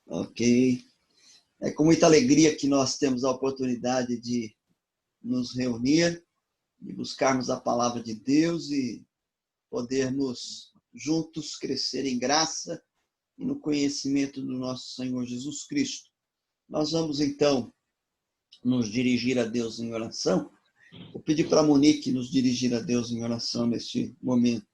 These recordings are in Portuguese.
Ok. É com muita alegria que nós temos a oportunidade de nos reunir, de buscarmos a palavra de Deus e podermos juntos crescer em graça e no conhecimento do nosso Senhor Jesus Cristo. Nós vamos então nos dirigir a Deus em oração. Vou pedir para a Monique nos dirigir a Deus em oração neste momento.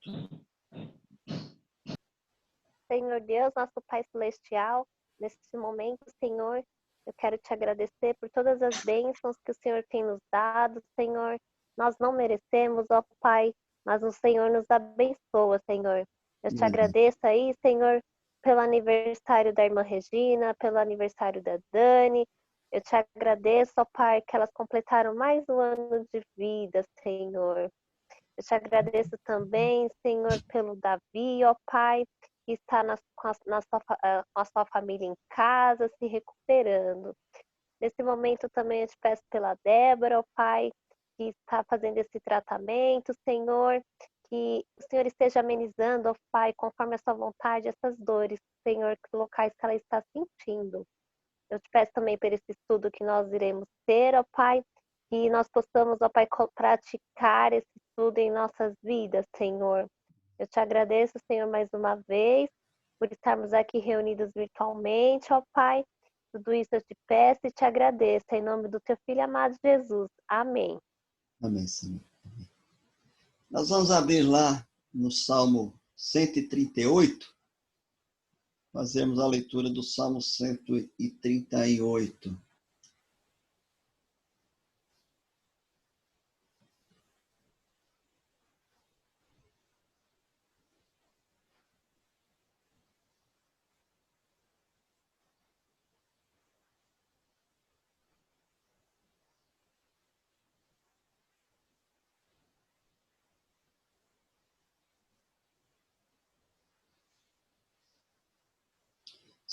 Senhor Deus, nosso Pai Celestial, nesse momento, Senhor, eu quero te agradecer por todas as bênçãos que o Senhor tem nos dado, Senhor. Nós não merecemos, ó Pai, mas o Senhor nos abençoa, Senhor. Eu te agradeço aí, Senhor, pelo aniversário da irmã Regina, pelo aniversário da Dani. Eu te agradeço, ó Pai, que elas completaram mais um ano de vida, Senhor. Eu te agradeço também, Senhor, pelo Davi, ó Pai, que está com a sua família em casa, se recuperando. Nesse momento também eu te peço pela Débora, ó Pai, que está fazendo esse tratamento, Senhor, que o Senhor esteja amenizando, ó Pai, conforme a sua vontade, essas dores, Senhor, locais que ela está sentindo. Eu te peço também por esse estudo que nós iremos ter, ó Pai, que nós possamos, ó Pai, praticar esse estudo em nossas vidas, Senhor. Eu te agradeço, Senhor, mais uma vez, por estarmos aqui reunidos virtualmente, ó Pai. Tudo isso eu te peço e te agradeço, em nome do teu Filho amado Jesus. Amém. Amém, Senhor. Nós vamos abrir lá no Salmo 138, fazemos a leitura do Salmo 138.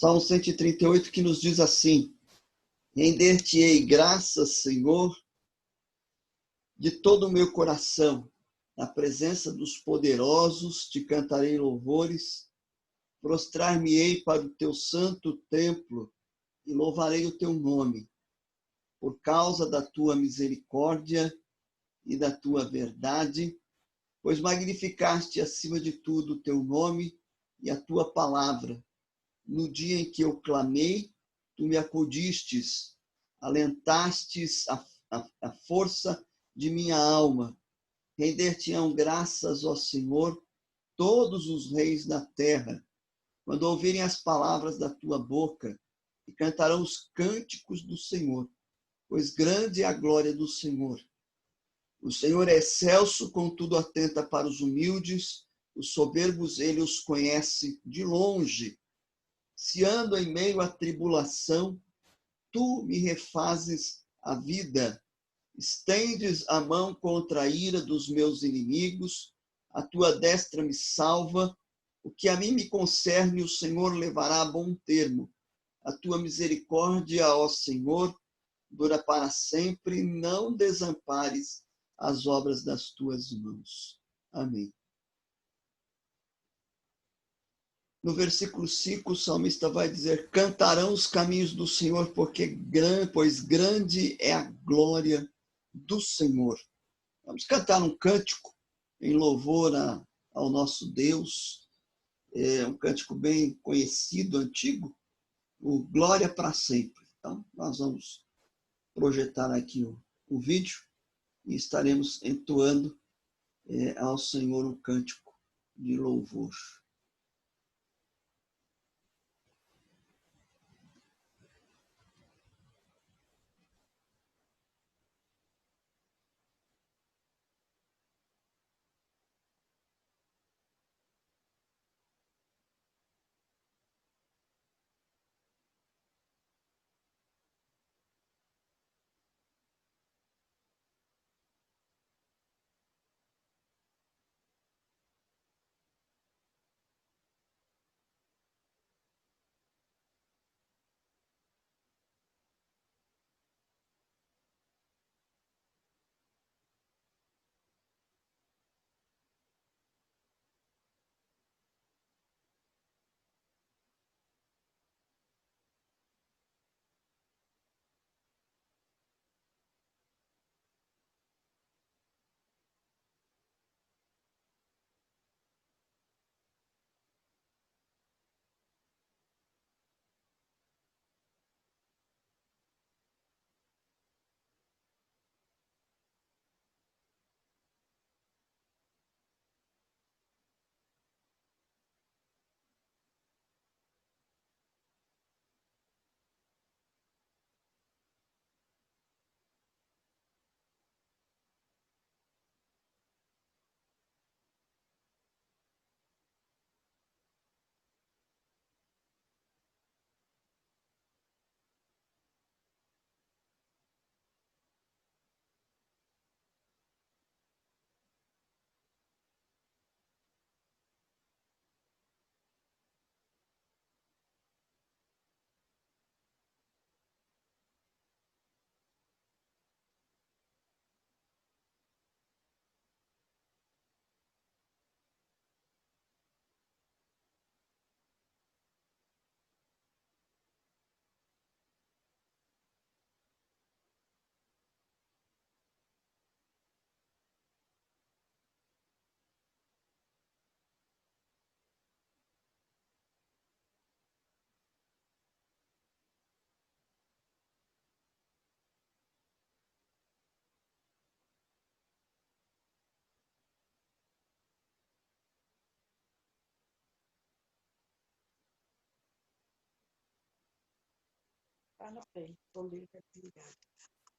Salmo 138 que nos diz assim: Render-te-ei graças, Senhor, de todo o meu coração. Na presença dos poderosos te cantarei louvores, prostrar-me-ei para o teu santo templo e louvarei o teu nome, por causa da tua misericórdia e da tua verdade, pois magnificaste acima de tudo o teu nome e a tua palavra. No dia em que eu clamei, tu me acudistes, alentastes a força de minha alma. Render-te-ão graças, ó Senhor, todos os reis da terra, quando ouvirem as palavras da tua boca, e cantarão os cânticos do Senhor, pois grande é a glória do Senhor. O Senhor é excelso, contudo atenta para os humildes, os soberbos ele os conhece de longe. Se ando em meio à tribulação, tu me refazes a vida. Estendes a mão contra a ira dos meus inimigos, a tua destra me salva. O que a mim me concerne, o Senhor levará a bom termo. A tua misericórdia, ó Senhor, dura para sempre. Não desampares as obras das tuas mãos. Amém. No versículo 5, o salmista vai dizer: cantarão os caminhos do Senhor, pois grande é a glória do Senhor. Vamos cantar um cântico em louvor ao nosso Deus. É um cântico bem conhecido, antigo, o Glória para Sempre. Então, nós vamos projetar aqui o vídeo e estaremos entoando ao Senhor um cântico de louvor.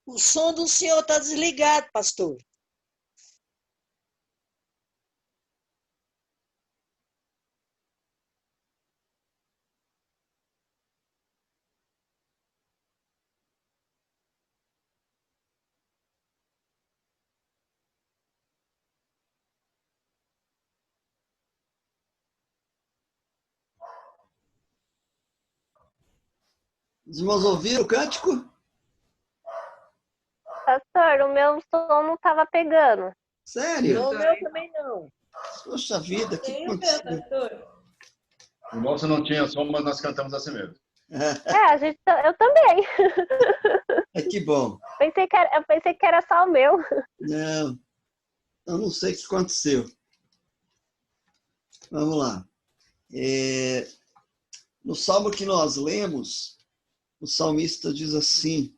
O som do senhor está desligado, pastor. Os irmãos ouviram o cântico? Pastor, o meu som não estava pegando. Sério? O meu também não. Poxa vida, o que Tem o meu, aconteceu? pastor. O nosso não tinha som, mas nós cantamos assim mesmo. Eu também. Que bom. Eu pensei que era só o meu. Não, eu não sei o que aconteceu. Vamos lá. No salmo que nós lemos, o salmista diz assim: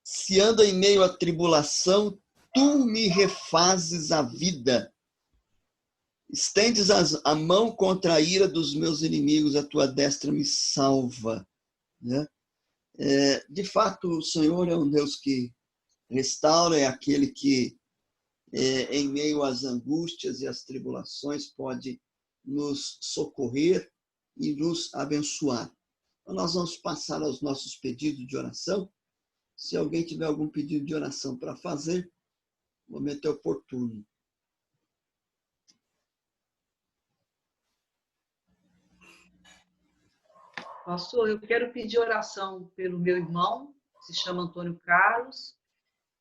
se ando em meio à tribulação, tu me refazes a vida. Estendes a mão contra a ira dos meus inimigos, a tua destra me salva. Né? De fato, o Senhor é um Deus que restaura, é aquele que, em meio às angústias e às tribulações, pode nos socorrer e nos abençoar. Então, nós vamos passar aos nossos pedidos de oração. Se alguém tiver algum pedido de oração para fazer, o momento é oportuno. Pastor, eu quero pedir oração pelo meu irmão, que se chama Antônio Carlos,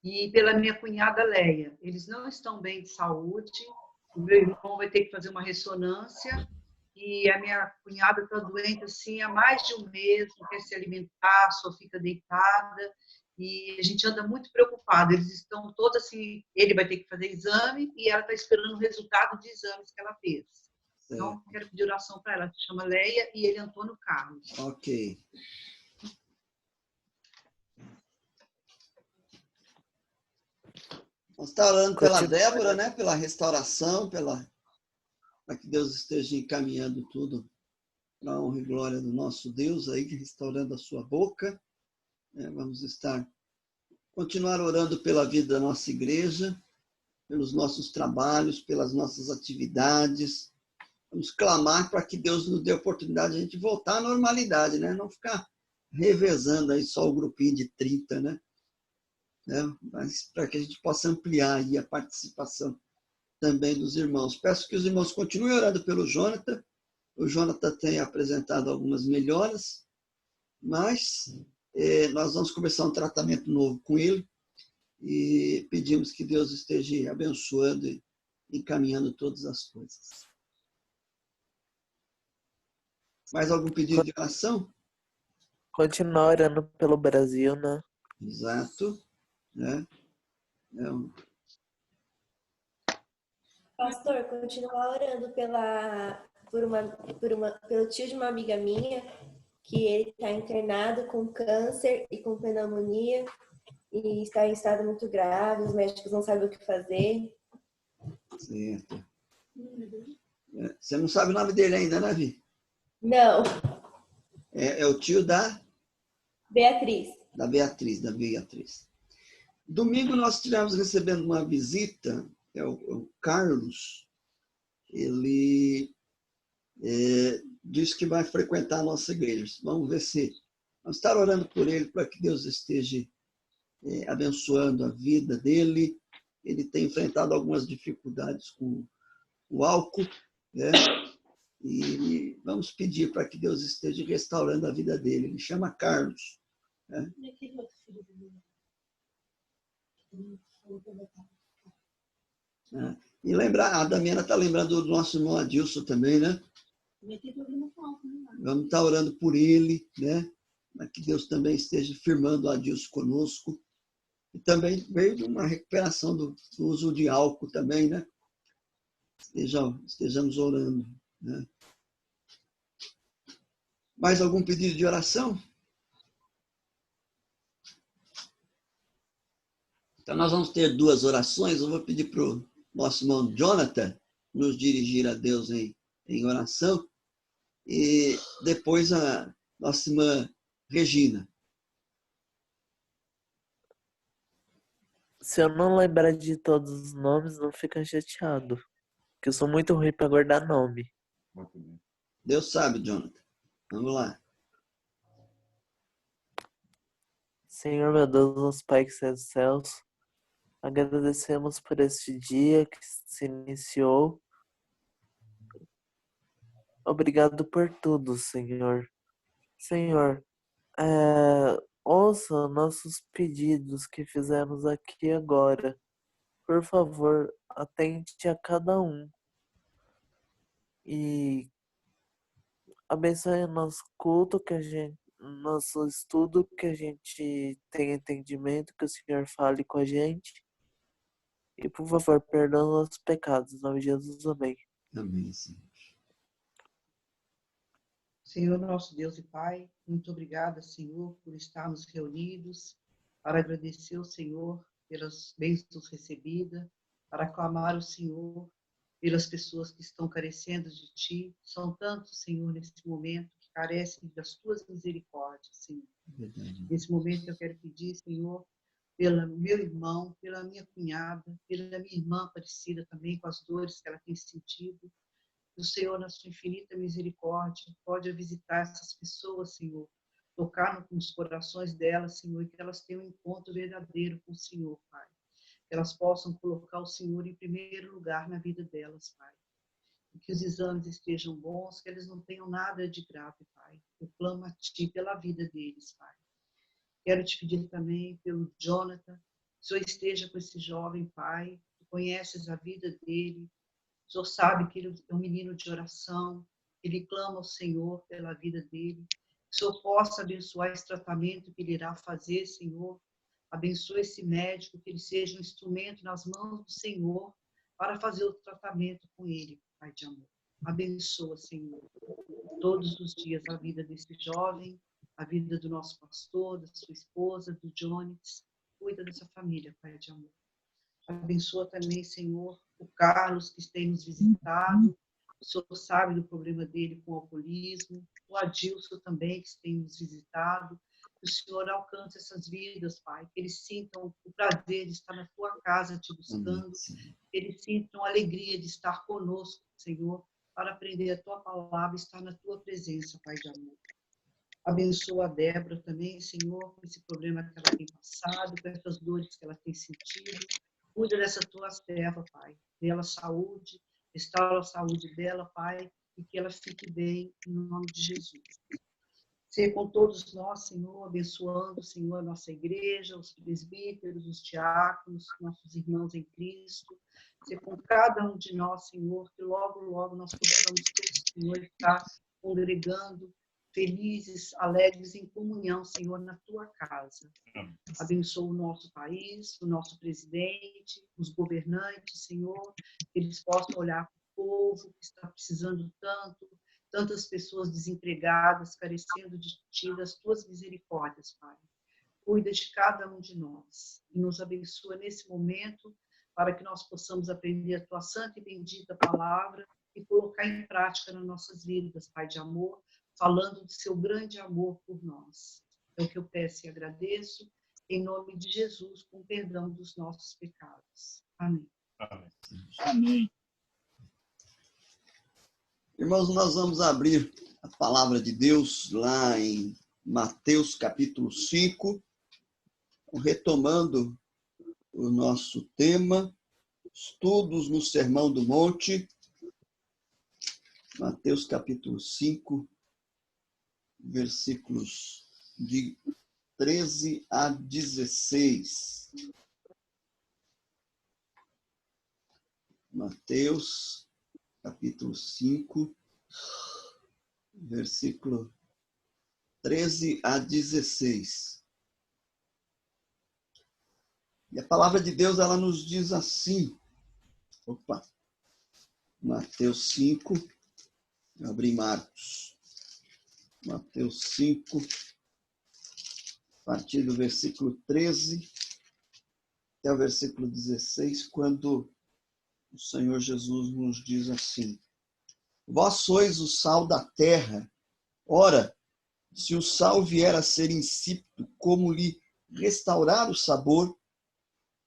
e pela minha cunhada Leia. Eles não estão bem de saúde. O meu irmão vai ter que fazer uma ressonância e a minha cunhada está doente assim há mais de um mês, não quer se alimentar, só fica deitada. E a gente anda muito preocupado. Eles estão todos assim, ele vai ter que fazer exame e ela está esperando o resultado de exames que ela fez. Então, quero pedir oração para ela. Se chama Leia e ele é Antônio Carlos. Ok. Nós estamos orando pela Débora, né? Pela restauração, para que Deus esteja encaminhando tudo para a honra e glória do nosso Deus, aí, restaurando a sua boca. Vamos continuar orando pela vida da nossa igreja, pelos nossos trabalhos, pelas nossas atividades. Vamos clamar para que Deus nos dê a oportunidade de a gente voltar à normalidade, né? Não ficar revezando aí só o grupinho de 30, né? Mas para que a gente possa ampliar aí a participação também dos irmãos. Peço que os irmãos continuem orando pelo Jonathan. O Jonathan tem apresentado algumas melhoras, mas nós vamos começar um tratamento novo com ele e pedimos que Deus esteja abençoando e encaminhando todas as coisas. Mais algum pedido de oração? Continuar orando pelo Brasil, né? Exato. Pastor, continuar orando pelo tio de uma amiga minha, que ele está internado com câncer e com pneumonia e está em estado muito grave, os médicos não sabem o que fazer. Certo. Você não sabe o nome dele ainda, né, Vi? Não. É o tio da Beatriz. Da Beatriz. Domingo nós estivemos recebendo uma visita, o Carlos. Ele disse que vai frequentar a nossa igreja. Vamos ver se... Vamos estar orando por ele para que Deus esteja abençoando a vida dele. Ele tem enfrentado algumas dificuldades com o álcool, né? E vamos pedir para que Deus esteja restaurando a vida dele. Ele chama Carlos. Né? E lembrar, a Damiana está lembrando do nosso irmão Adilson também, né? Vamos estar orando por ele, né? Para que Deus também esteja firmando o Adilson conosco. E também veio de uma recuperação do uso de álcool também, né? Estejamos orando. Né? Mais algum pedido de oração? Então, nós vamos ter 2 orações. Eu vou pedir para o nosso irmão Jonathan nos dirigir a Deus em oração. E depois a nossa irmã Regina. Se eu não lembrar de todos os nomes, não fica chateado. Porque eu sou muito ruim para guardar nome. Muito bem. Deus sabe, Jonathan. Vamos lá. Senhor, meu Deus, nosso Pai que está nos céus, agradecemos por este dia que se iniciou. Obrigado por tudo, Senhor. Senhor, ouça nossos pedidos que fizemos aqui agora. Por favor, atente a cada um. E abençoe nosso culto, nosso estudo, que a gente tenha entendimento, que o Senhor fale com a gente. E, por favor, perdoa nossos pecados. Em nome de Jesus, amém. Amém, Senhor. Senhor, nosso Deus e Pai, muito obrigada, Senhor, por estarmos reunidos para agradecer ao Senhor pelas bênçãos recebidas, para aclamar o Senhor pelas pessoas que estão carecendo de Ti. São tantos, Senhor, nesse momento, que carecem das Tuas misericórdias, Senhor. Verdade. Nesse momento eu quero pedir, Senhor, pelo meu irmão, pela minha cunhada, pela minha irmã Aparecida também, com as dores que ela tem sentido. O Senhor, na sua infinita misericórdia, pode visitar essas pessoas, Senhor, tocar nos corações delas, Senhor, e que elas tenham um encontro verdadeiro com o Senhor, Pai. Que elas possam colocar o Senhor em primeiro lugar na vida delas, Pai. E que os exames estejam bons, que eles não tenham nada de grave, Pai. Eu clamo a Ti pela vida deles, Pai. Quero te pedir também pelo Jonathan, que o Senhor esteja com esse jovem, Pai, que conheces a vida dele. O Senhor sabe que ele é um menino de oração, ele clama ao Senhor pela vida dele. Que o Senhor possa abençoar esse tratamento que ele irá fazer, Senhor. Abençoe esse médico, que ele seja um instrumento nas mãos do Senhor para fazer o tratamento com ele, Pai de amor. Abençoa, Senhor, todos os dias a vida desse jovem, a vida do nosso pastor, da sua esposa, do Jones. Cuida dessa família, Pai de amor. Abençoa também, Senhor, o Carlos, que tem nos visitado. O Senhor sabe do problema dele com o alcoolismo. O Adilson também, que tem nos visitado. Que o Senhor alcance essas vidas, Pai. Que eles sintam o prazer de estar na Tua casa te buscando. Que eles sintam a alegria de estar conosco, Senhor, para aprender a Tua palavra e estar na Tua presença, Pai de amor. Abençoa a Débora também, Senhor, com esse problema que ela tem passado, com essas dores que ela tem sentido. Cuida dessa tua serva, Pai. Dê ela saúde, restaura a saúde dela, Pai, e que ela fique bem, em nome de Jesus. Seja com todos nós, Senhor, abençoando, Senhor, a nossa igreja, os presbíteros, os diáconos, nossos irmãos em Cristo. Seja com cada um de nós, Senhor, que logo, logo nós possamos todos, Senhor, estar congregando, felizes, alegres, em comunhão, Senhor, na Tua casa. Abençoa o nosso país, o nosso presidente, os governantes, Senhor, que eles possam olhar para o povo que está precisando tanto, tantas pessoas desempregadas, carecendo de Ti, das Tuas misericórdias, Pai. Cuida de cada um de nós e nos abençoa nesse momento para que nós possamos aprender a Tua santa e bendita palavra e colocar em prática nas nossas vidas, Pai de amor, falando do Seu grande amor por nós. É o que eu peço e agradeço, em nome de Jesus, com perdão dos nossos pecados. Amém. Amém. Irmãos, nós vamos abrir a palavra de Deus lá em Mateus capítulo 5, retomando o nosso tema, estudos no Sermão do Monte. Mateus capítulo 5, versículos de 13 a 16. Mateus capítulo 5, versículo 13 a 16. E a palavra de Deus, ela nos diz assim. Mateus 5, eu abri Marcos. Mateus 5, a partir do versículo 13 até o versículo 16, quando o Senhor Jesus nos diz assim: Vós sois o sal da terra. Ora, Se o sal vier a ser insípido, como lhe restaurar o sabor?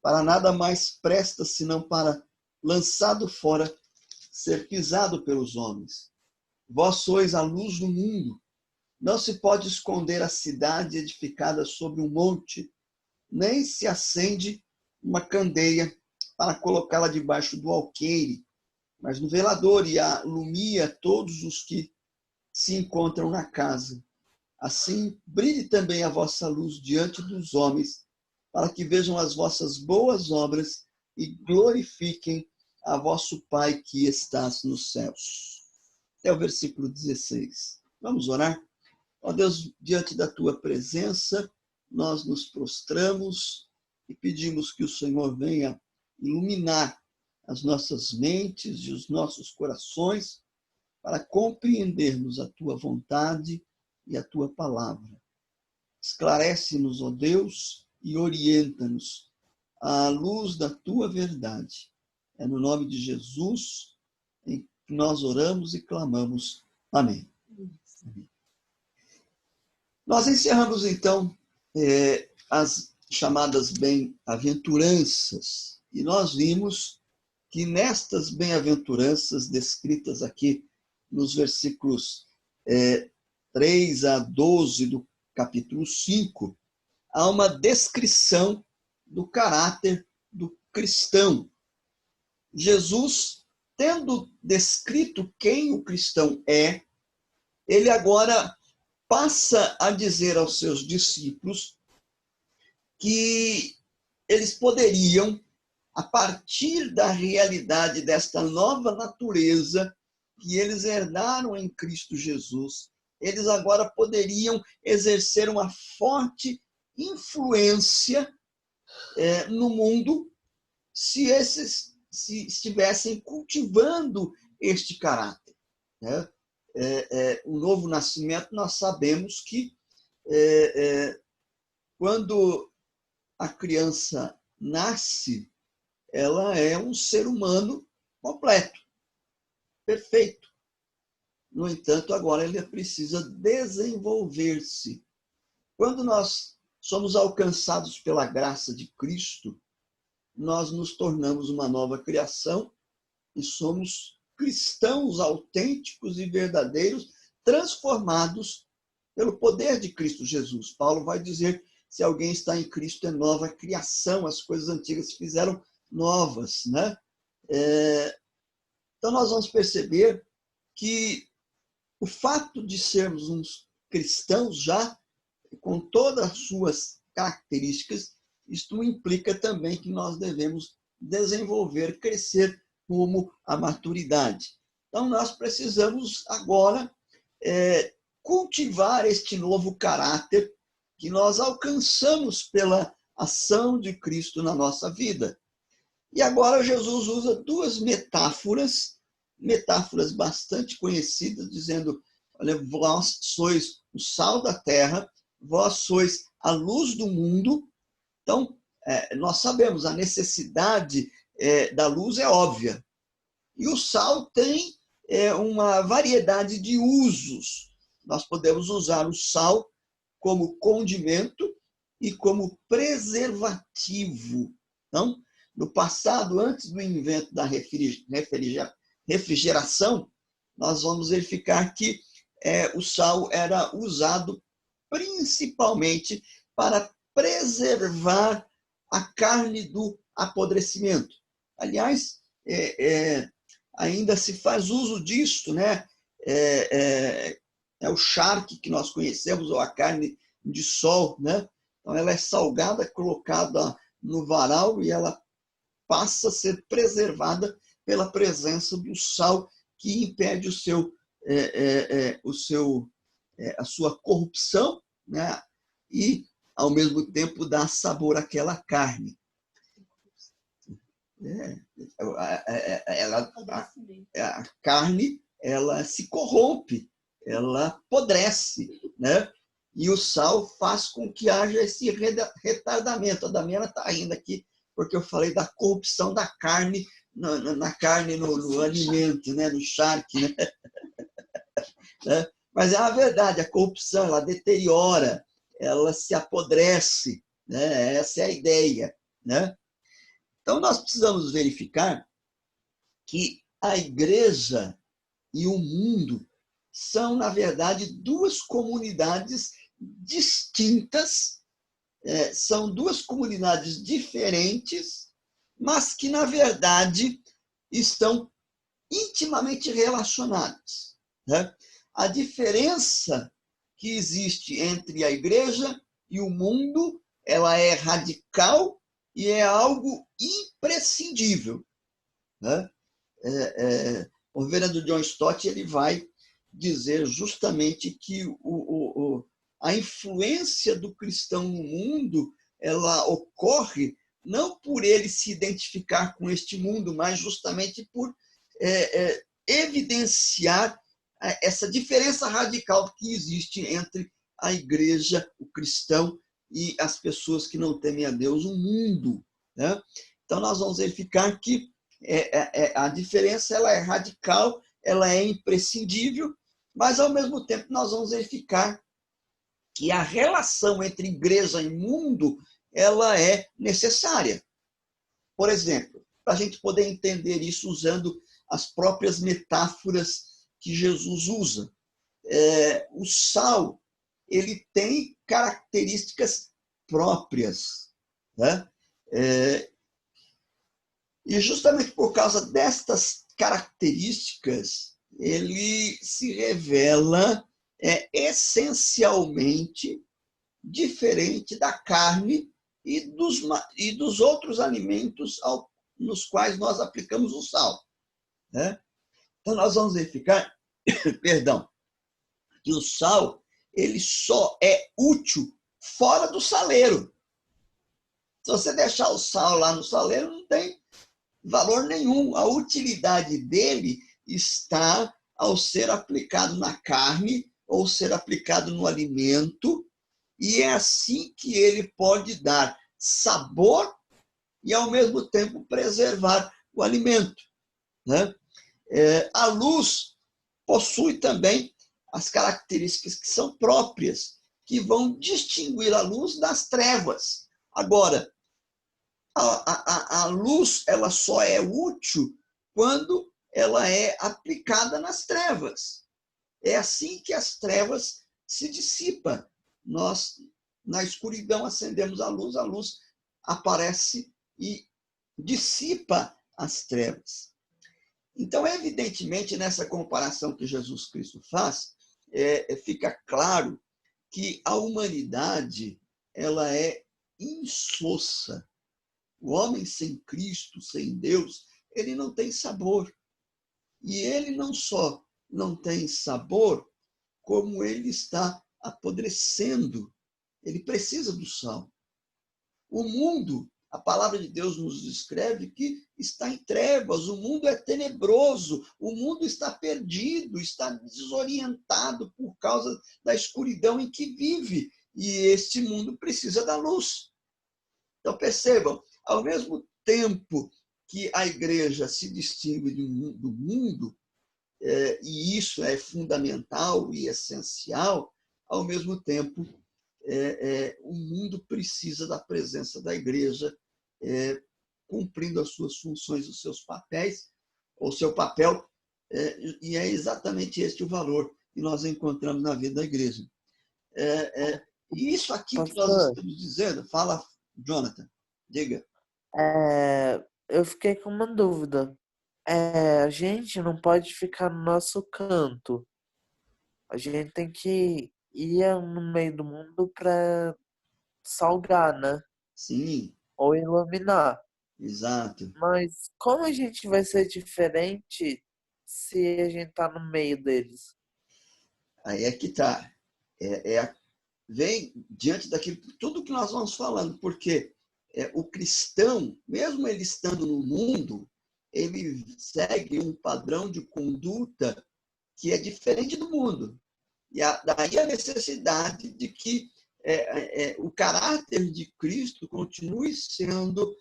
Para nada mais presta senão para, lançado fora, ser pisado pelos homens. Vós sois a luz do mundo. Não se pode esconder a cidade edificada sobre um monte, nem se acende uma candeia para colocá-la debaixo do alqueire, mas no velador, e alumia todos os que se encontram na casa. Assim, brilhe também a vossa luz diante dos homens, para que vejam as vossas boas obras e glorifiquem a vosso Pai que estás nos céus. Até o versículo 16. Vamos orar? Ó Deus, diante da tua presença, nós nos prostramos e pedimos que o Senhor venha iluminar as nossas mentes e os nossos corações para compreendermos a tua vontade e a tua palavra. Esclarece-nos, ó Deus, e orienta-nos à luz da tua verdade. É no nome de Jesus em que nós oramos e clamamos. Amém. Amém. Nós encerramos, então, as chamadas bem-aventuranças. E nós vimos que nestas bem-aventuranças descritas aqui nos versículos 3 a 12 do capítulo 5, há uma descrição do caráter do cristão. Jesus, tendo descrito quem o cristão é, ele agora passa a dizer aos seus discípulos que eles poderiam, a partir da realidade desta nova natureza que eles herdaram em Cristo Jesus, eles agora poderiam exercer uma forte influência no mundo se estivessem cultivando este caráter. Né? O novo nascimento, nós sabemos que quando a criança nasce, ela é um ser humano completo, perfeito. No entanto, agora ele precisa desenvolver-se. Quando nós somos alcançados pela graça de Cristo, nós nos tornamos uma nova criação e somos cristãos autênticos e verdadeiros, transformados pelo poder de Cristo Jesus. Paulo vai dizer, se alguém está em Cristo, é nova criação, as coisas antigas se fizeram novas. Né? Então, nós vamos perceber que o fato de sermos uns cristãos já, com todas as suas características, isto implica também que nós devemos desenvolver, crescer rumo à maturidade. Então, nós precisamos agora cultivar este novo caráter que nós alcançamos pela ação de Cristo na nossa vida. E agora Jesus usa duas metáforas bastante conhecidas, dizendo, olha, vós sois o sal da terra, vós sois a luz do mundo. Então, nós sabemos, a necessidade da luz é óbvia. E o sal tem uma variedade de usos. Nós podemos usar o sal como condimento e como preservativo. Então, no passado, antes do invento da refrigeração, nós vamos verificar que o sal era usado principalmente para preservar a carne do apodrecimento. Aliás, ainda se faz uso disto, né? É o charque que nós conhecemos, ou a carne de sol, né? Então, ela é salgada, colocada no varal e ela passa a ser preservada pela presença do sal, que impede a sua corrupção, né? E, ao mesmo tempo, dá sabor àquela carne. A carne, ela se corrompe, ela apodrece, né? E o sal faz com que haja esse retardamento. A Damiana está rindo aqui, porque eu falei da corrupção da carne, no alimento, né? No charque. Né? Mas é a verdade, a corrupção, ela deteriora, ela se apodrece, né? Essa é a ideia, né? Então, nós precisamos verificar que a igreja e o mundo são, na verdade, duas comunidades distintas, são duas comunidades diferentes, mas que, na verdade, estão intimamente relacionadas, né? A diferença que existe entre a igreja e o mundo, ela é radical e é algo imprescindível, né? O reverendo John Stott ele vai dizer justamente que a influência do cristão no mundo ela ocorre não por ele se identificar com este mundo, mas justamente por evidenciar essa diferença radical que existe entre a igreja, o cristão e as pessoas que não temem a Deus, o mundo, né? Então, nós vamos verificar que a diferença ela é radical, ela é imprescindível, mas, ao mesmo tempo, nós vamos verificar que a relação entre igreja e mundo ela é necessária. Por exemplo, para a gente poder entender isso usando as próprias metáforas que Jesus usa. O sal ele tem características próprias, né? E justamente por causa destas características, ele se revela essencialmente diferente da carne e dos outros alimentos nos quais nós aplicamos o sal, né? Então, nós vamos verificar, perdão, que o sal ele só é útil fora do saleiro. Se você deixar o sal lá no saleiro, não tem valor nenhum. A utilidade dele está ao ser aplicado na carne ou ser aplicado no alimento, e é assim que ele pode dar sabor e, ao mesmo tempo, preservar o alimento, né? A luz possui também as características que são próprias, que vão distinguir a luz das trevas. Agora, a luz ela só é útil quando ela é aplicada nas trevas. É assim que as trevas se dissipam. Nós, na escuridão, acendemos a luz aparece e dissipa as trevas. Então, evidentemente, nessa comparação que Jesus Cristo faz, fica claro que a humanidade ela é insossa. O homem sem Cristo, sem Deus, ele não tem sabor. E ele não só não tem sabor, como ele está apodrecendo. Ele precisa do sal. O mundo, a palavra de Deus nos descreve que está em trevas, o mundo é tenebroso, o mundo está perdido, está desorientado por causa da escuridão em que vive. E este mundo precisa da luz. Então, percebam, ao mesmo tempo que a igreja se distingue do mundo, e isso é fundamental e essencial, ao mesmo tempo, o mundo precisa da presença da igreja, cumprindo as suas funções, os seus papéis, o seu papel, e é exatamente este o valor que nós encontramos na vida da igreja. E isso aqui que nós estamos dizendo, fala, Jonathan, diga. Eu fiquei com uma dúvida. A gente não pode ficar no nosso canto. A gente tem que ir no meio do mundo para salgar, né? Sim. Ou iluminar. Exato. Mas como a gente vai ser diferente se a gente tá no meio deles? Aí é que tá. Vem diante daquilo, tudo que nós vamos falando, porque o cristão, mesmo ele estando no mundo, ele segue um padrão de conduta que é diferente do mundo. E daí a necessidade de que o caráter de Cristo continue sendo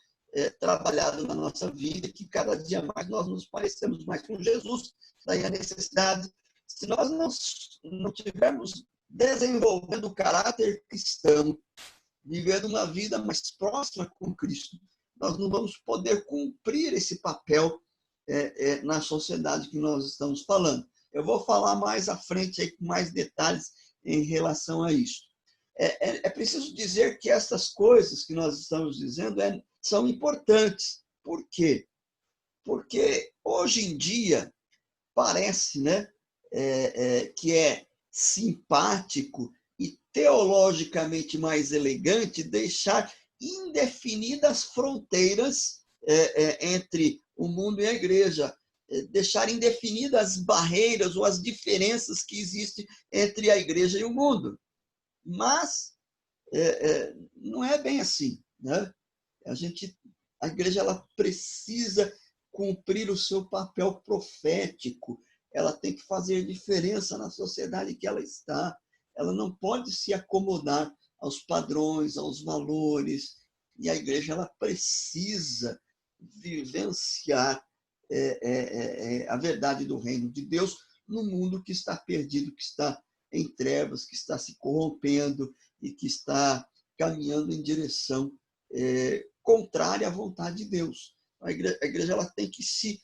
trabalhado na nossa vida, que cada dia mais nós nos parecemos mais com Jesus. Daí a necessidade Se nós não tivermos desenvolvendo o caráter cristão, vivendo uma vida mais próxima com Cristo, nós não vamos poder cumprir esse papel na sociedade que nós estamos falando. Eu vou falar mais à frente aí, com mais detalhes em relação a isso. É preciso dizer que essas coisas que nós estamos dizendo são importantes. Por quê? Porque hoje em dia parece, né, que é simpático e teologicamente mais elegante deixar indefinidas fronteiras entre o mundo e a igreja, deixar indefinidas as barreiras ou as diferenças que existem entre a igreja e o mundo. Mas não é bem assim, né? A igreja ela precisa cumprir o seu papel profético, ela tem que fazer diferença na sociedade que ela está, ela não pode se acomodar aos padrões, aos valores, e a igreja ela precisa vivenciar a verdade do reino de Deus no mundo que está perdido, que está em trevas, que está se corrompendo e que está caminhando em direção contrária à vontade de Deus. A igreja ela tem que se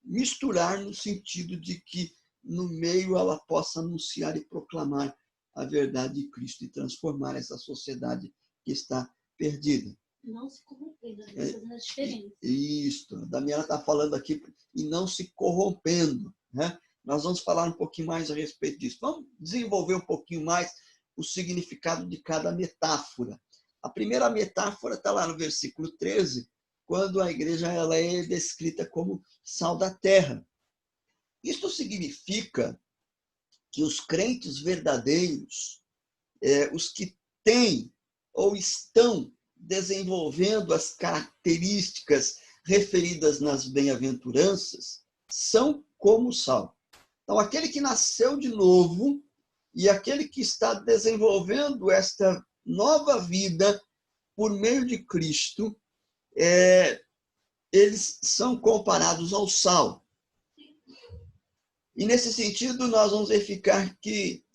misturar no sentido de que no meio ela possa anunciar e proclamar a verdade de Cristo e transformar essa sociedade que está perdida. Não se corrompendo, fazendo a diferença. Isso, a Damiana está falando aqui, e não se corrompendo, né? Nós vamos falar um pouquinho mais a respeito disso. Vamos desenvolver um pouquinho mais o significado de cada metáfora. A primeira metáfora está lá no versículo 13, quando a igreja ela é descrita como sal da terra. Isso significa que os crentes verdadeiros, os que têm ou estão desenvolvendo as características referidas nas bem-aventuranças, são como o sal. Então, aquele que nasceu de novo e aquele que está desenvolvendo esta nova vida por meio de Cristo, eles são comparados ao sal. E, nesse sentido, nós vamos verificar que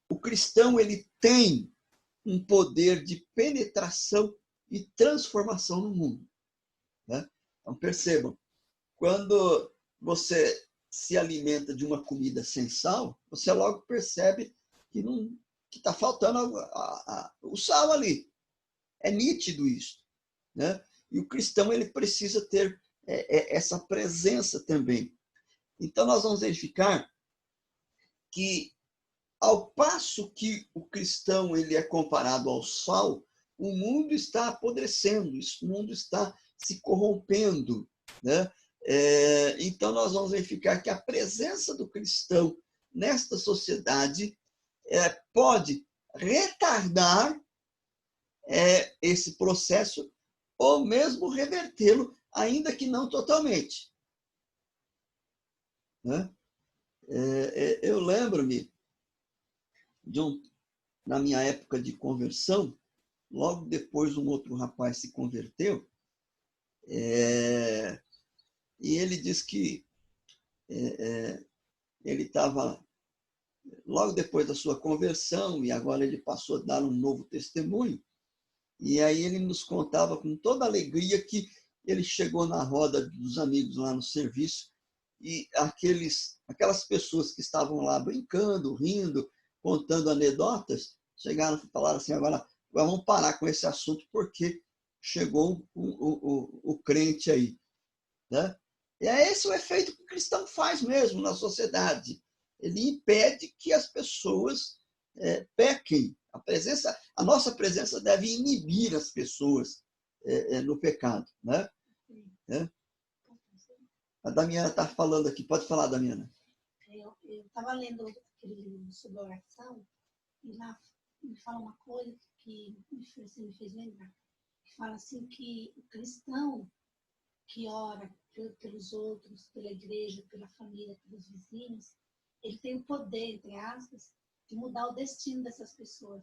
o cristão ele tem um poder de penetração e transformação no mundo, né? Então, percebam, quando você se alimenta de uma comida sem sal, você logo percebe que está faltando o sal ali. É nítido isso, né? E o cristão ele precisa ter essa presença também. Então, nós vamos verificar que, ao passo que o cristão ele é comparado ao sal, o mundo está apodrecendo, o mundo está se corrompendo, né? Então, nós vamos verificar que a presença do cristão nesta sociedade pode retardar esse processo ou mesmo revertê-lo, ainda que não totalmente, né? Eu lembro-me na minha época de conversão, logo depois um outro rapaz se converteu, e ele disse que ele estava, logo depois da sua conversão, e agora ele passou a dar um novo testemunho, e aí ele nos contava com toda alegria que ele chegou na roda dos amigos lá no serviço, e aquelas pessoas que estavam lá brincando, rindo, contando anedotas, chegaram e falaram assim, agora vamos parar com esse assunto, porque chegou o crente aí, né? E é esse o efeito que o cristão faz mesmo na sociedade. Ele impede que as pessoas pequem. A nossa presença deve inibir as pessoas no pecado, né? A Damiana está falando aqui. Pode falar, Damiana. Eu estava lendo aquele livro sobre oração, e lá me fala uma coisa que me fez lembrar. Que fala assim que o cristão que ora pelos outros, pela igreja, pela família, pelos vizinhos, ele tem o poder, entre aspas, de mudar o destino dessas pessoas.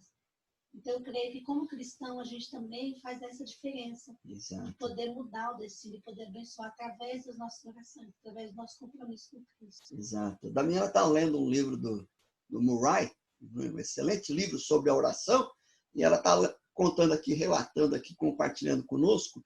Então, eu creio que como cristão, a gente também faz essa diferença. Exato. De poder mudar o destino, de poder abençoar através das nossas orações, através do nosso compromisso com Cristo. Exato. Daniela está lendo um livro do Murray, um excelente livro sobre a oração, e ela está contando aqui, relatando aqui, compartilhando conosco,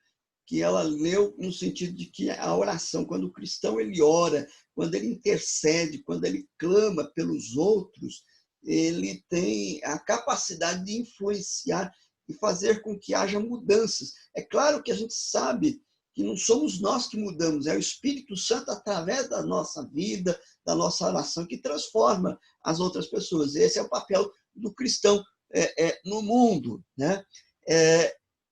que ela leu no sentido de que a oração, quando o cristão ele ora, quando ele intercede, quando ele clama pelos outros, ele tem a capacidade de influenciar e fazer com que haja mudanças. É claro que a gente sabe que não somos nós que mudamos, é o Espírito Santo através da nossa vida, da nossa oração, que transforma as outras pessoas. Esse é o papel do cristão no mundo, né?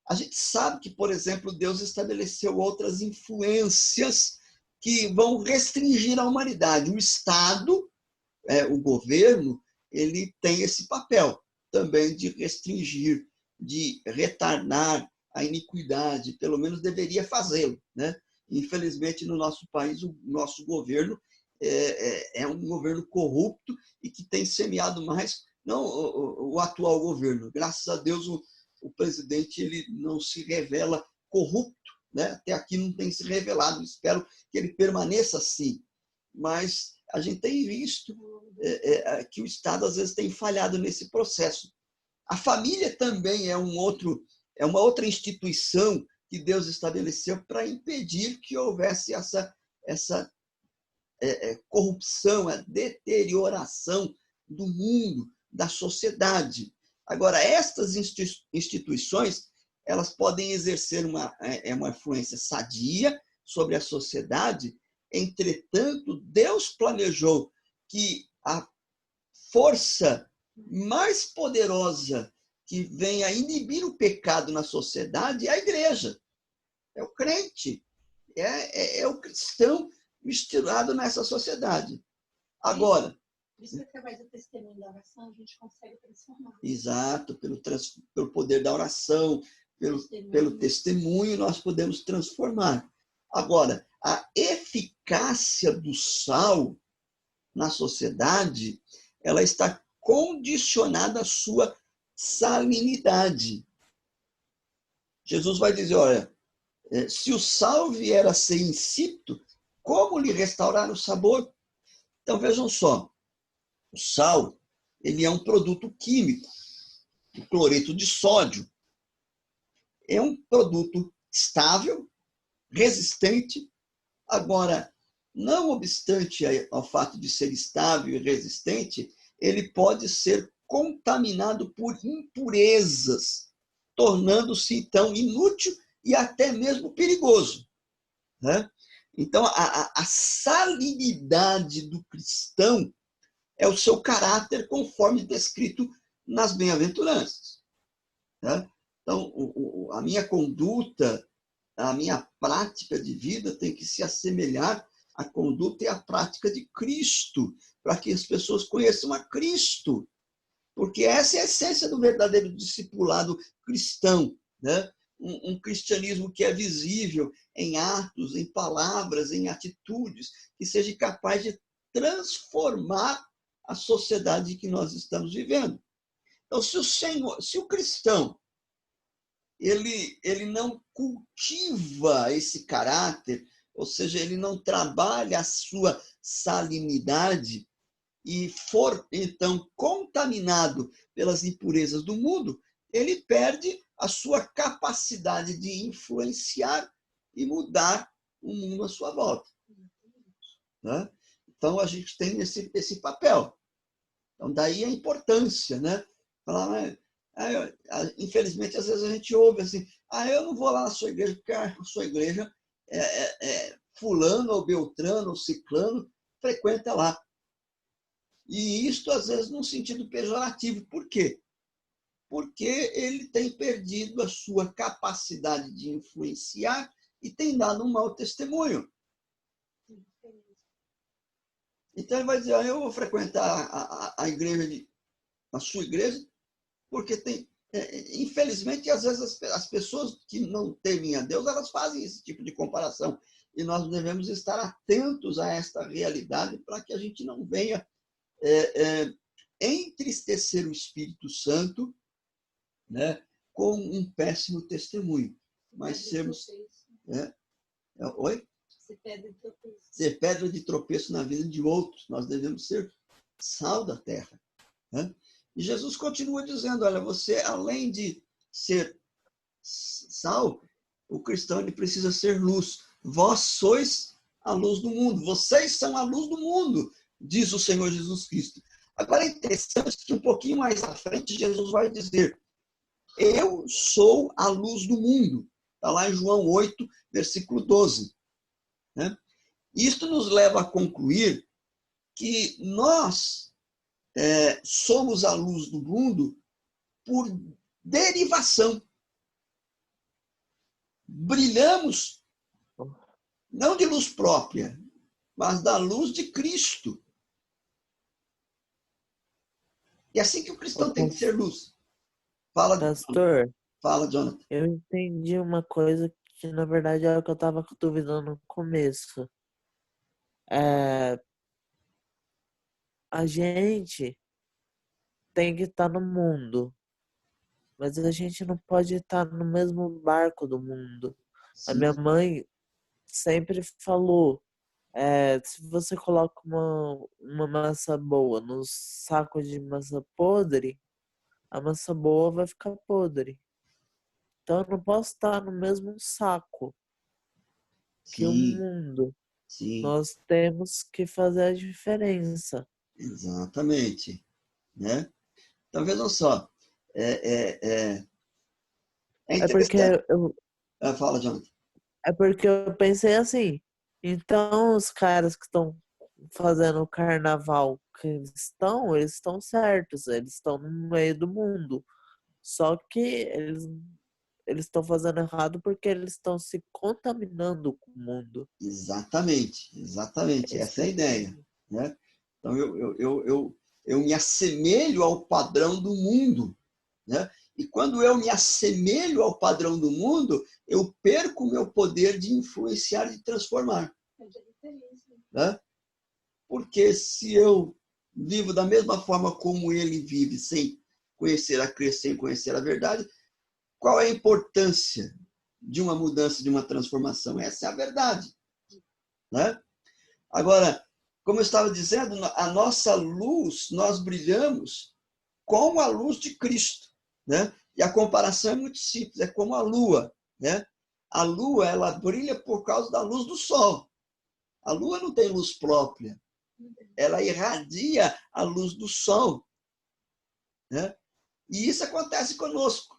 A gente sabe que, por exemplo, Deus estabeleceu outras influências que vão restringir a humanidade. O Estado, o governo, ele tem esse papel também de restringir, de retardar a iniquidade, pelo menos deveria fazê-lo, né? Infelizmente, no nosso país, o nosso governo é um governo corrupto e que tem semeado mais, não o atual governo. Graças a Deus, o presidente ele não se revela corrupto, né? Até aqui não tem se revelado, espero que ele permaneça assim. Mas a gente tem visto que o Estado, às vezes, tem falhado nesse processo. A família também é uma outra instituição que Deus estabeleceu para impedir que houvesse essa corrupção, a deterioração do mundo, da sociedade. Agora, estas instituições, elas podem exercer uma influência sadia sobre a sociedade. Entretanto, Deus planejou que a força mais poderosa que vem a inibir o pecado na sociedade é a igreja, é o crente, é o cristão misturado nessa sociedade. Agora, por isso que através do testemunho da oração a gente consegue transformar. Exato, pelo poder da oração, pelo testemunho nós podemos transformar. Agora, a eficácia do sal na sociedade, ela está condicionada à sua salinidade. Jesus vai dizer, olha, se o sal vier a ser insípido, como lhe restaurar o sabor? Então, vejam só, o sal, ele é um produto químico, o cloreto de sódio. É um produto estável, resistente. Agora, não obstante ao fato de ser estável e resistente, ele pode ser contaminado por impurezas, tornando-se, então, inútil e até mesmo perigoso, né? Então, a salinidade do cristão é o seu caráter, conforme descrito nas bem-aventuranças, né? Então, a minha conduta, a minha prática de vida tem que se assemelhar à conduta e à prática de Cristo, para que as pessoas conheçam a Cristo. Porque essa é a essência do verdadeiro discipulado cristão, né? Um cristianismo que é visível em atos, em palavras, em atitudes, que seja capaz de transformar a sociedade que nós estamos vivendo. Então, se o cristão ele não cultiva esse caráter, ou seja, ele não trabalha a sua salinidade e for, então, contaminado pelas impurezas do mundo, ele perde a sua capacidade de influenciar e mudar o mundo à sua volta, né? Então, a gente tem esse papel. Então, daí a importância, né? Falar, infelizmente, às vezes a gente ouve assim, eu não vou lá na sua igreja, porque a sua igreja fulano, ou beltrano, ou ciclano, frequenta lá. E isto, às vezes, num sentido pejorativo. Por quê? Porque ele tem perdido a sua capacidade de influenciar e tem dado um mau testemunho. Então, ele vai dizer, eu vou frequentar a igreja, a sua igreja, porque tem... infelizmente, às vezes, as pessoas que não temem a Deus, elas fazem esse tipo de comparação. E nós devemos estar atentos a esta realidade para que a gente não venha entristecer o Espírito Santo né, com um péssimo testemunho, mas sermos... Oi? Ser pedra de tropeço na vida de outros. Nós devemos ser sal da terra, né? E Jesus continua dizendo, olha, você, além de ser sal, o cristão ele precisa ser luz. Vós sois a luz do mundo. Vocês são a luz do mundo, diz o Senhor Jesus Cristo. Agora é interessante que um pouquinho mais à frente Jesus vai dizer, eu sou a luz do mundo. Está lá em João 8, versículo 12. Né? Isto nos leva a concluir que nós somos a luz do mundo por derivação. Brilhamos não de luz própria, mas da luz de Cristo. E é assim que o cristão tem que ser luz. Fala, Pastor, fala, Jonathan. eu entendi uma coisa que, na verdade, é o que eu estava duvidando no começo. A gente tem que estar no mundo, mas a gente não pode estar no mesmo barco do mundo. Sim. A minha mãe sempre falou, se você coloca uma massa boa no saco de massa podre, a massa boa vai ficar podre. Então eu não posso estar no mesmo saco que o Sim, mundo. sim, Nós temos que fazer a diferença. exatamente. Né? Então, vejam só. É É porque interessante. eu, Fala, Jonathan. é porque eu pensei assim, então os caras que estão fazendo o carnaval que eles estão certos, eles estão no meio do mundo. Só que eles estão fazendo errado porque eles estão se contaminando com o mundo. Exatamente, exatamente. Esse Essa é a que ideia. Né? Então, eu me assemelho ao padrão do mundo. Né? E quando eu me assemelho ao padrão do mundo, eu perco o meu poder de influenciar e de transformar. Né? Porque se eu vivo da mesma forma como ele vive, sem conhecer a Cristo, sem conhecer a verdade, qual é a importância de uma mudança, de uma transformação? Essa é a verdade. Né? Agora, como eu estava dizendo, a nossa luz, nós brilhamos com a luz de Cristo. Né? E a comparação é muito simples, é como a lua. Né? A lua, ela brilha por causa da luz do sol. A lua não tem luz própria. Ela irradia a luz do sol. Né? E isso acontece conosco.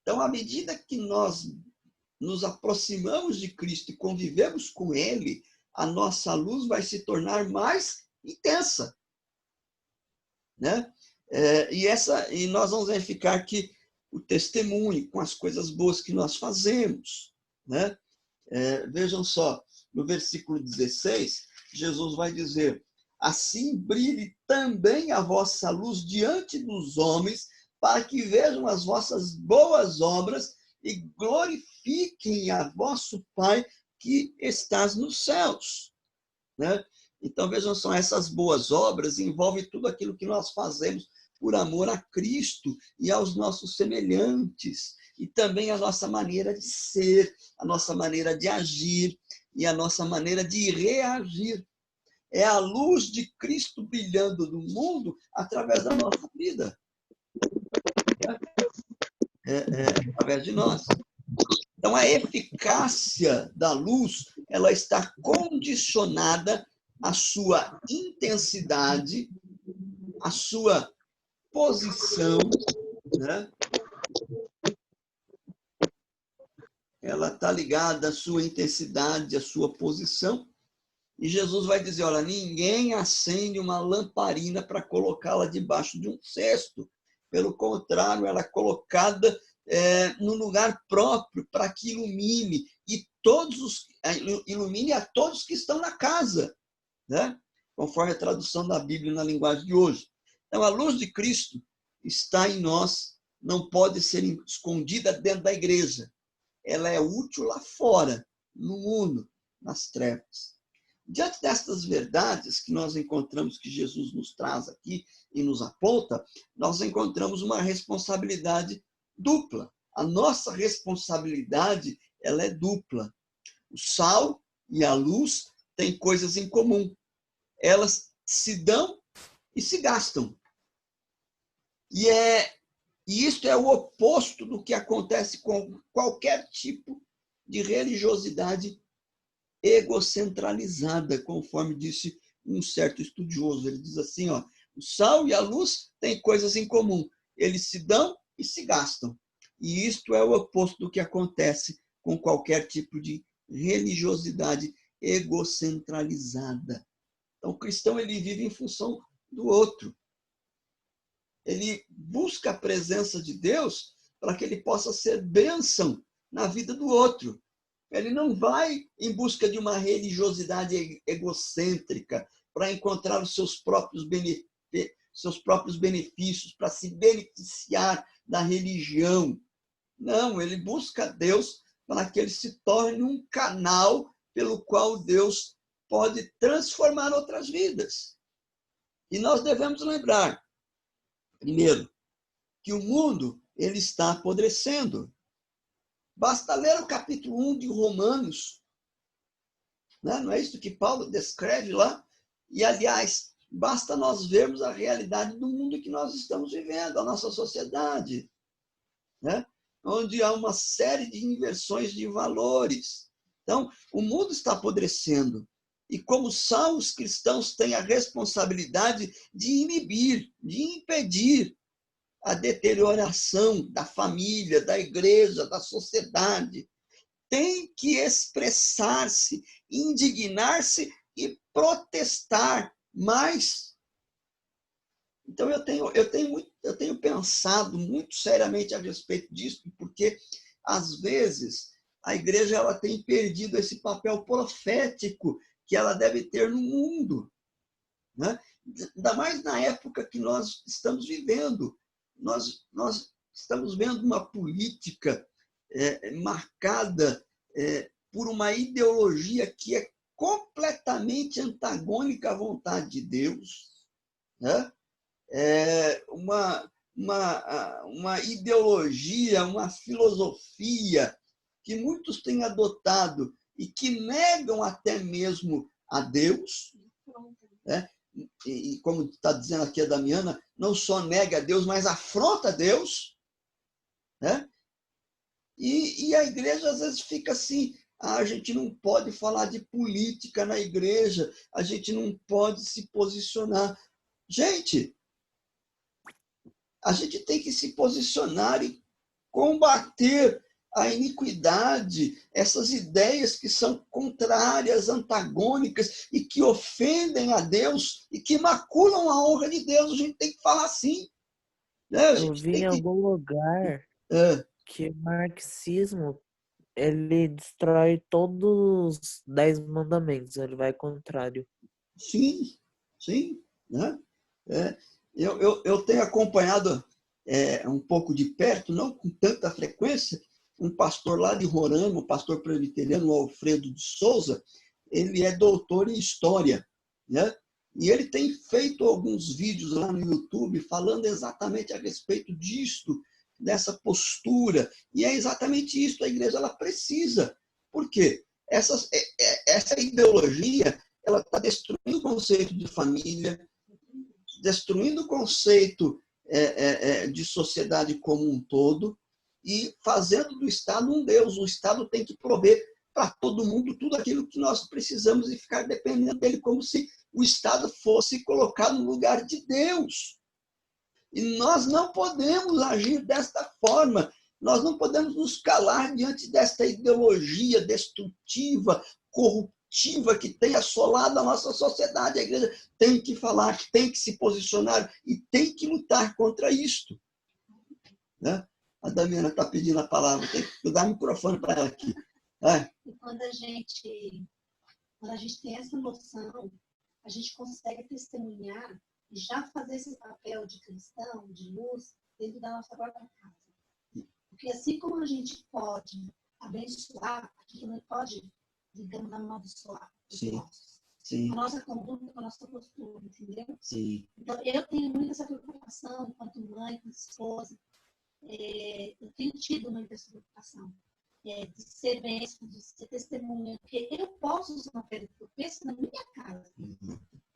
Então, à medida que nós nos aproximamos de Cristo e convivemos com Ele, a nossa luz vai se tornar mais intensa. Né? E nós vamos verificar que o testemunho, com as coisas boas que nós fazemos. Né? Vejam só, no versículo 16, Jesus vai dizer, assim brilhe também a vossa luz diante dos homens, para que vejam as vossas boas obras e glorifiquem a vosso Pai que estás nos céus. Né? Então, vejam só, essas boas obras envolvem tudo aquilo que nós fazemos por amor a Cristo e aos nossos semelhantes, e também a nossa maneira de ser, a nossa maneira de agir e a nossa maneira de reagir. É a luz de Cristo brilhando no mundo através da nossa vida. Através de nós. Então, a eficácia da luz, ela está condicionada à sua intensidade, à sua posição, né? Ela está ligada à sua intensidade, à sua posição. E Jesus vai dizer, olha, ninguém acende uma lamparina para colocá-la debaixo de um cesto. Pelo contrário, ela é colocada no lugar próprio para que ilumine ilumine a todos que estão na casa, né? Conforme a tradução da Bíblia na linguagem de hoje. Então, a luz de Cristo está em nós, não pode ser escondida dentro da igreja. Ela é útil lá fora, no mundo, nas trevas. diante destas verdades que nós encontramos, que Jesus nos traz aqui e nos aponta, nós encontramos uma responsabilidade dupla. A nossa responsabilidade, ela é dupla. O sal e a luz têm coisas em comum. Elas se dão e se gastam. E isto é o oposto do que acontece com qualquer tipo de religiosidade egocentralizada, conforme disse um certo estudioso. Ele diz assim, ó, o sal e a luz têm coisas em comum. Eles se dão e se gastam. E isto é o oposto do que acontece com qualquer tipo de religiosidade egocentralizada. Então, o cristão, ele vive em função do outro. Ele busca a presença de Deus para que ele possa ser bênção na vida do outro. Ele não vai em busca de uma religiosidade egocêntrica para encontrar os seus próprios benefícios, para se beneficiar da religião. Não, ele busca Deus para que ele se torne um canal pelo qual Deus pode transformar outras vidas. E nós devemos lembrar, primeiro, que o mundo ele está apodrecendo. Basta ler o capítulo 1 de Romanos, né? Não é isso que Paulo descreve lá? E, aliás, basta nós vermos a realidade do mundo que nós estamos vivendo, a nossa sociedade, né? Onde há uma série de inversões de valores. Então, o mundo está apodrecendo. E como são, os cristãos têm a responsabilidade de inibir, de impedir a deterioração da família, da igreja, da sociedade. Tem que expressar-se, indignar-se e protestar mais. Então, eu tenho pensado muito seriamente a respeito disso, porque, às vezes, a igreja ela tem perdido esse papel profético que ela deve ter no mundo, né? Ainda mais na época que nós estamos vivendo. Nós estamos vendo uma política marcada por uma ideologia que é completamente antagônica à vontade de Deus, né? Uma ideologia, uma filosofia que muitos têm adotado e que negam até mesmo a Deus, né? E como está dizendo aqui a Damiana, não só nega a Deus, mas afronta a Deus, né? E a igreja às vezes fica assim, a gente não pode falar de política na igreja, a gente não pode se posicionar. Gente, a gente tem que se posicionar e combater a iniquidade, essas ideias que são contrárias, antagônicas e que ofendem a Deus e que maculam a honra de Deus. A gente tem que falar assim, né? Eu vi em algum lugar que o marxismo ele destrói todos os 10 mandamentos, ele vai contrário. Sim, sim, né? Eu tenho acompanhado um pouco de perto, não com tanta frequência, um pastor lá de Roraima, um pastor presbiteriano, o Alfredo de Souza. Ele é doutor em História, né? E ele tem feito alguns vídeos lá no YouTube falando exatamente a respeito disto, dessa postura. E é exatamente isso, a igreja ela precisa. Por quê? Essa ideologia ela está destruindo o conceito de família, destruindo o conceito de sociedade como um todo e fazendo do Estado um Deus. O Estado tem que prover para todo mundo tudo aquilo que nós precisamos e ficar dependendo dele, como se o Estado fosse colocado no lugar de Deus. E nós não podemos agir desta forma. Nós não podemos nos calar diante desta ideologia destrutiva, corruptiva que tem assolado a nossa sociedade. A igreja tem que falar, tem que se posicionar e tem que lutar contra isto, né? A Damiana está pedindo a palavra, tem que dar o microfone para ela aqui. E quando a gente tem essa noção, a gente consegue testemunhar e já fazer esse papel de cristão, de luz, dentro da nossa própria casa. Porque assim como a gente pode abençoar, a gente não pode, digamos, amaldiçoar os nossos. Sim, com a nossa conduta, com a nossa postura, entendeu? sim. Então, eu tenho muito essa preocupação, enquanto mãe, enquanto esposa. Eu tenho tido muita essa preocupação de ser bênção, de ser testemunha, porque eu posso usar uma pedra de tropeço na minha casa,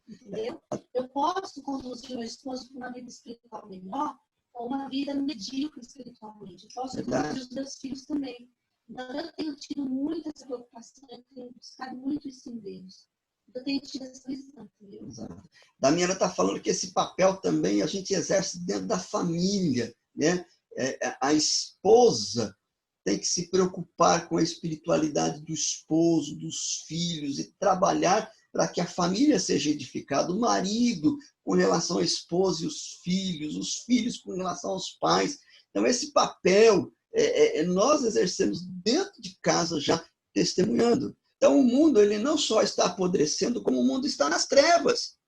entendeu? Eu posso conduzir meu esposo para uma vida espiritual melhor ou uma vida medíocre espiritualmente. Eu posso conduzir os meus filhos também. Então, eu tenho tido muito essa preocupação, eu tenho buscado muito isso em Deus. Eu tenho tido essa visão, entendeu? Exato. Damiana está falando que esse papel também a gente exerce dentro da família, né? A esposa tem que se preocupar com a espiritualidade do esposo, dos filhos, e trabalhar para que a família seja edificada. O marido com relação à esposa e os filhos com relação aos pais. Então, esse papel nós exercemos dentro de casa já, testemunhando. Então, o mundo ele não só está apodrecendo, como o mundo está nas trevas.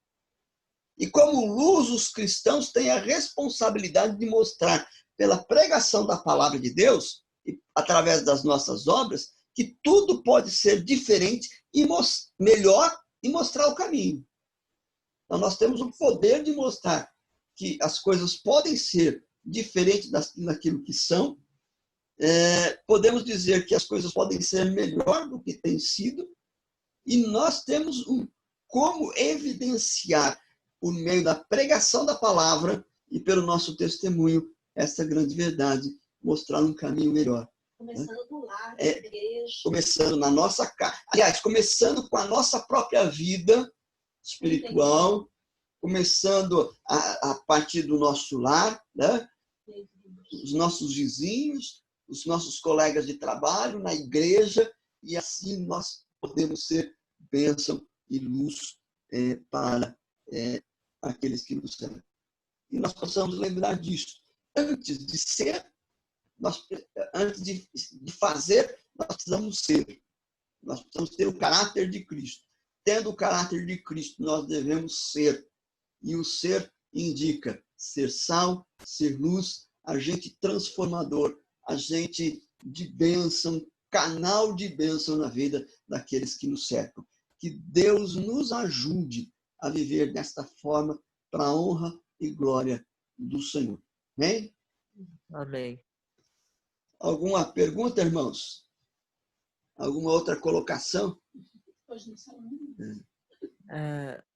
E como luz, os cristãos têm a responsabilidade de mostrar, pela pregação da palavra de Deus, e através das nossas obras, que tudo pode ser diferente e melhor e mostrar o caminho. Então, nós temos o poder de mostrar que as coisas podem ser diferentes daquilo que são. Podemos dizer que as coisas podem ser melhor do que têm sido, e nós temos como evidenciar, por meio da pregação da palavra e pelo nosso testemunho, essa grande verdade, mostrar um caminho melhor. Começando do lar, da igreja. Começando na nossa casa. Aliás, começando com a nossa própria vida espiritual, começando a partir do nosso lar, né? Os nossos vizinhos, os nossos colegas de trabalho, na igreja, e assim nós podemos ser bênção e luz para aqueles que nos servem. E nós possamos lembrar disso. Antes de ser, antes de fazer, nós precisamos ser. Nós precisamos ter o caráter de Cristo. Tendo o caráter de Cristo, nós devemos ser. E o ser indica ser sal, ser luz, agente transformador, agente de bênção, canal de bênção na vida daqueles que nos cercam. Que Deus nos ajude a viver desta forma para a honra e glória do Senhor. Amém? Amém. Alguma pergunta, irmãos? Alguma outra colocação?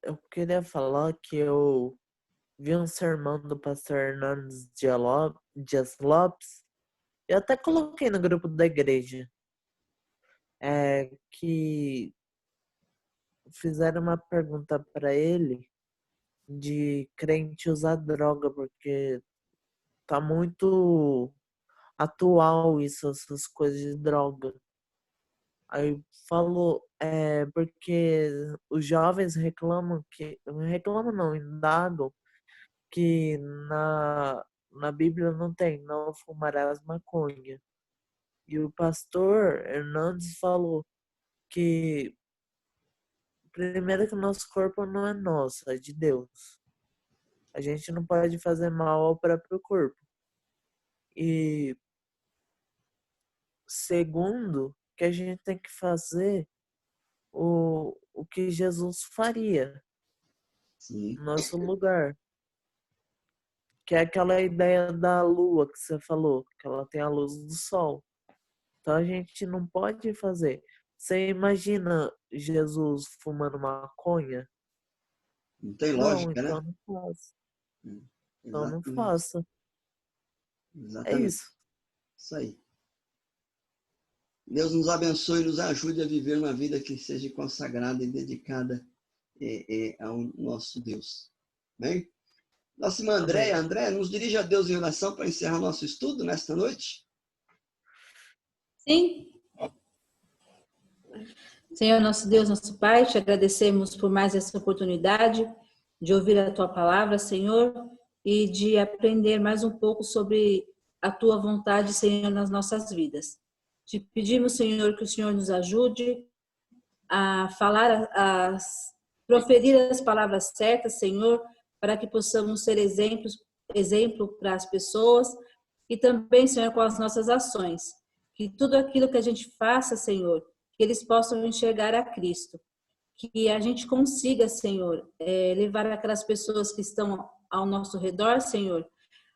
Eu queria falar que eu vi um sermão do pastor Hernandes Dias Lopes. Eu até coloquei no grupo da igreja. Que fizeram uma pergunta para ele de crente usar droga, porque tá muito atual essas coisas de droga. Aí falou, porque os jovens reclamam não, indagam que na Bíblia não tem, não fumarás maconha. E o pastor Hernandes falou que primeiro que o nosso corpo não é nosso, é de Deus. A gente não pode fazer mal ao próprio corpo. E segundo, que a gente tem que fazer o que Jesus faria Sim. no nosso lugar. Que é aquela ideia da lua que você falou, que ela tem a luz do sol. Então a gente não pode fazer. Você imagina Jesus fumando maconha? Não tem Não, lógica, então né? não faça. Então não Exatamente. faça. Exatamente. É isso. Isso aí. Deus nos abençoe e nos ajude a viver uma vida que seja consagrada e dedicada ao nosso Deus. Bem? Nossa irmã André, nos dirige a Deus em oração para encerrar nosso estudo nesta noite? Sim. Senhor, nosso Deus, nosso Pai, te agradecemos por mais essa oportunidade de ouvir a Tua palavra, Senhor, e de aprender mais um pouco sobre a Tua vontade, Senhor, nas nossas vidas. Te pedimos, Senhor, que o Senhor nos ajude a falar, a proferir as palavras certas, Senhor, para que possamos ser exemplo para as pessoas e também, Senhor, com as nossas ações. Que tudo aquilo que a gente faça, Senhor, que eles possam enxergar a Cristo. que a gente consiga, Senhor, levar aquelas pessoas que estão ao nosso redor, Senhor,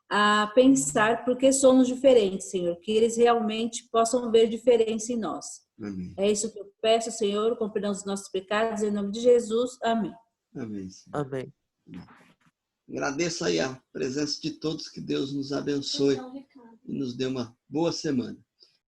a pensar por que somos diferentes, Senhor, que eles realmente possam ver diferença em nós. Amém. É isso que eu peço, Senhor, com perdão dos nossos pecados, em nome de Jesus. Amém. Amém, Senhor. Amém. Agradeço aí a presença de todos, que Deus nos abençoe e nos dê uma boa semana.